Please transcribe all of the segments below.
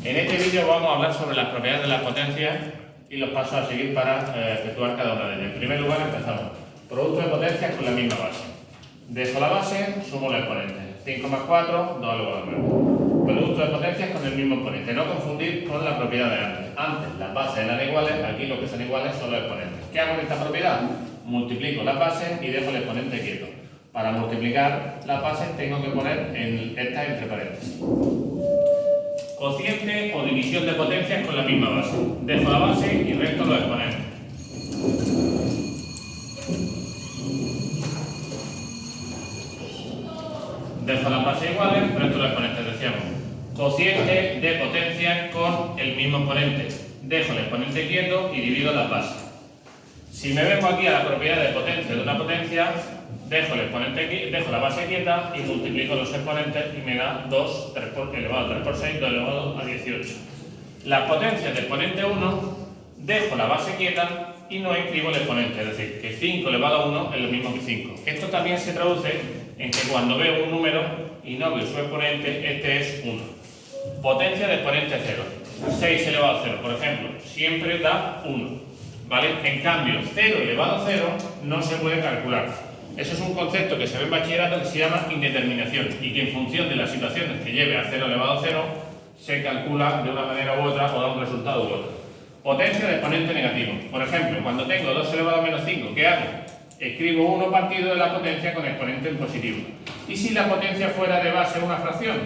En este vídeo vamos a hablar sobre las propiedades de las potencias y los pasos a seguir para efectuar cada una de ellas. En primer lugar empezamos. Producto de potencias con la misma base. Dejo la base, sumo los exponentes. 5 más 4, 2 elevado a 9. Producto de potencias con el mismo exponente. No confundir con la propiedad de antes. Antes las bases eran iguales, aquí lo que son iguales son los exponentes. ¿Qué hago en esta propiedad? Multiplico las bases y dejo el exponente quieto. Para multiplicar las bases tengo que poner estas entre paréntesis. Cociente o división de potencias con la misma base. Dejo la base y resto los exponentes. Dejo las bases iguales, resto los exponentes. Decíamos, cociente de potencias con el mismo exponente. Dejo el exponente quieto y divido las bases. Si me vengo aquí a la propiedad de potencia de una potencia, dejo la base quieta y multiplico los exponentes y me da 2 elevado a 3 por 6, 2 elevado a 18. Las potencias del exponente 1, dejo la base quieta y no escribo el exponente, es decir, que 5 elevado a 1 es lo mismo que 5. Esto también se traduce en que cuando veo un número y no veo su exponente, este es 1. Potencia de exponente 0. 6 elevado a 0, por ejemplo, siempre da 1. ¿Vale? En cambio, 0 elevado a 0 no se puede calcular. Eso es un concepto que se ve en bachillerato que se llama indeterminación y que en función de las situaciones que lleve a 0 elevado a 0 se calcula de una manera u otra o da un resultado u otro. Potencia de exponente negativo. Por ejemplo, cuando tengo 2 elevado a menos 5, ¿qué hago? Escribo 1 partido de la potencia con exponente en positivo. ¿Y si la potencia fuera de base una fracción?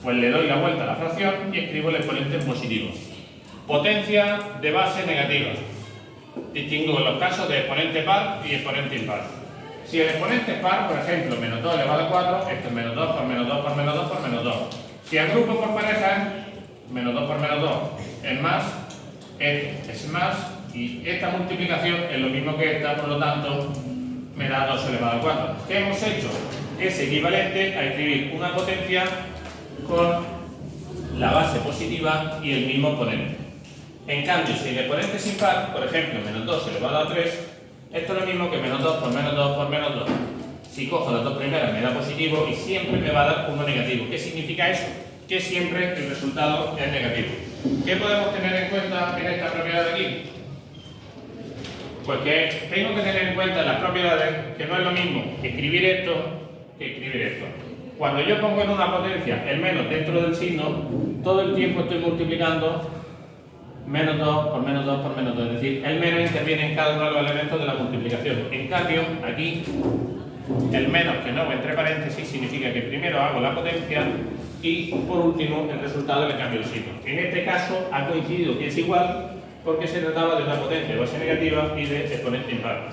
Pues le doy la vuelta a la fracción y escribo el exponente en positivo. Potencia de base negativa. Distingo los casos de exponente par y exponente impar. Si el exponente es par, por ejemplo, menos 2 elevado a 4, esto es menos 2 por menos 2 por menos 2 por menos 2. Si agrupo por parejas, menos 2 por menos 2 es más, es más, y esta multiplicación es lo mismo que esta, por lo tanto, me da 2 elevado a 4. ¿Qué hemos hecho? Es equivalente a escribir una potencia con la base positiva y el mismo exponente. En cambio, si el exponente es impar, por ejemplo, menos 2 elevado a 3, esto es lo mismo que menos 2 por menos 2 por menos 2. Si cojo las dos primeras me da positivo y siempre me va a dar uno negativo. ¿Qué significa eso? Que siempre el resultado es negativo. ¿Qué podemos tener en cuenta en esta propiedad de aquí? Pues que tengo que tener en cuenta las propiedades que no es lo mismo escribir esto que escribir esto. Cuando yo pongo en una potencia el menos dentro del signo, todo el tiempo estoy multiplicando menos 2 por menos 2 por menos 2, es decir, el menos interviene en cada uno de los elementos de la multiplicación. En cambio, aquí, el menos que no va entre paréntesis significa que primero hago la potencia y por último el resultado le cambio el signo. En este caso ha coincidido que es igual porque se trataba de una potencia de base negativa y de exponente impar.